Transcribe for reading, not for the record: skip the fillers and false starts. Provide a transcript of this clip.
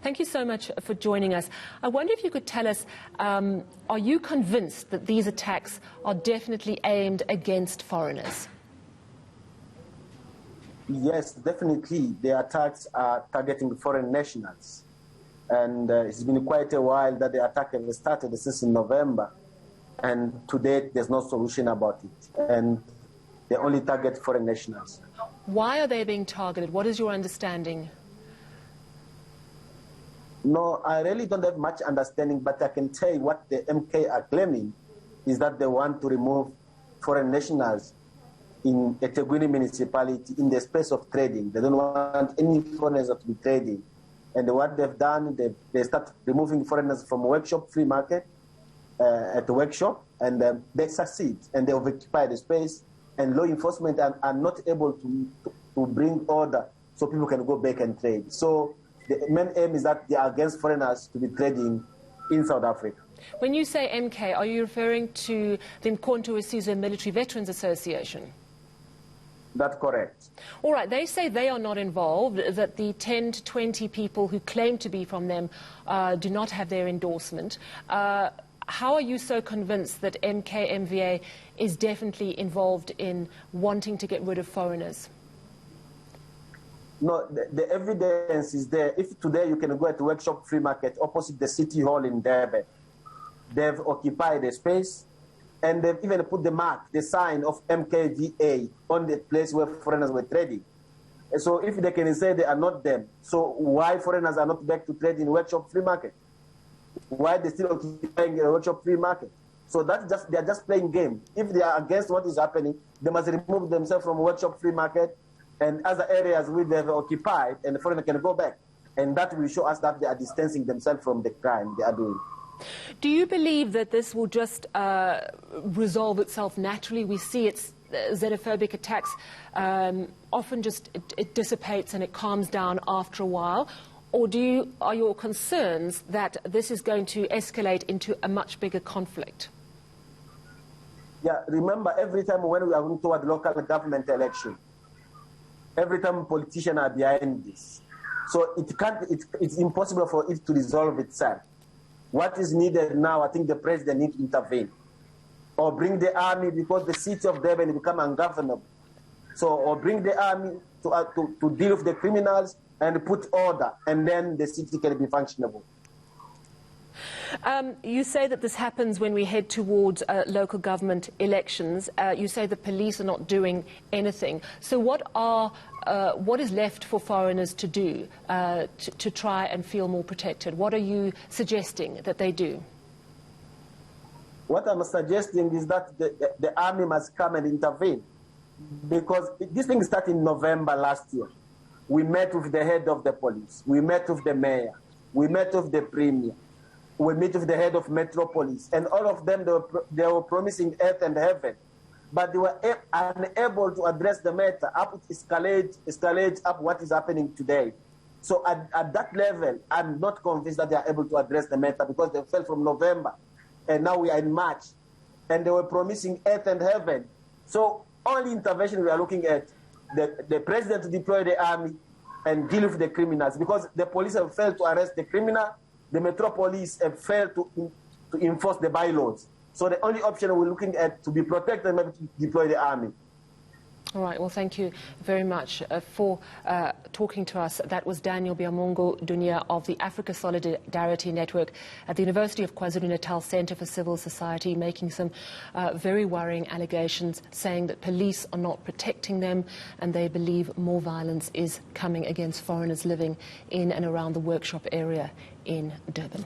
Thank you so much for joining us. I wonder if you could tell us, are you convinced that these attacks are definitely aimed against foreigners? Yes, definitely. The attacks are targeting foreign nationals. And it's been quite a while that the attack has started since November. And to date, there's no solution about it. And they only target foreign nationals. Why are they being targeted? What is your understanding? No, I really don't have much understanding, but I can tell you what the MK are claiming is that they want to remove foreign nationals in a Tegwini municipality in the space of trading. They don't want any foreigners to be trading. And what they've done, they start removing foreigners from workshop, free market, at the workshop, and they succeed. And they occupy the space, and law enforcement are not able to bring order so people can go back and trade. So the main aim is that they are against foreigners to be trading in South Africa. When you say MK, are you referring to the Mkhonto weSizwe Military Veterans Association? That's correct. All right, they say they are not involved, that the 10 to 20 people who claim to be from them do not have their endorsement. How are you so convinced that MK-MVA is definitely involved in wanting to get rid of foreigners? No, the evidence is there. If today you can go at the workshop free market opposite the city hall in Durban, they've occupied the space, and they've even put the mark, the sign of MKVA on the place where foreigners were trading. And so if they can say they are not them, so why foreigners are not back to trade in workshop free market? Why they still occupying a workshop free market? So that's they are just playing game. If they are against what is happening, they must remove themselves from workshop free market and other areas where they have occupied, and the foreigner can go back. And that will show us that they are distancing themselves from the crime they are doing. Do you believe that this will just resolve itself naturally? We see it's xenophobic attacks often just it dissipates and it calms down after a while, or are your concerns that this is going to escalate into a much bigger conflict? Yeah, remember every time when we are going toward local government election, every time politicians are behind this, so it's impossible for it to resolve itself. What is needed now, I think the president needs to intervene or bring the army, because the city of Durban will become ungovernable. So, or bring the army to deal with the criminals and put order, and then the city can be functionable. You say that this happens when we head towards local government elections. You say the police are not doing anything. So what is left for foreigners to do to try and feel more protected? What are you suggesting that they do? What I'm suggesting is that the army must come and intervene, because this thing started in November last year. We met with the head of the police. We met with the mayor. We met with the premier. We met with the head of Metropolis, and all of them, they were promising earth and heaven, but they were unable to address the matter. Up it escalate up what is happening today. So at that level, I'm not convinced that they are able to address the matter, because they fell from November, and now we are in March, and they were promising earth and heaven. So only intervention we are looking at, the president to deploy the army and deal with the criminals, because the police have failed to arrest the criminal. The Metropolis have failed to enforce the bylaws. So the only option we're looking at to be protected maybe to deploy the army. All right, well, thank you very much for talking to us. That was Daniel Biamungu Dunia of the Africa Solidarity Network at the University of KwaZulu-Natal Centre for Civil Society, making some very worrying allegations, saying that police are not protecting them and they believe more violence is coming against foreigners living in and around the workshop area in Durban.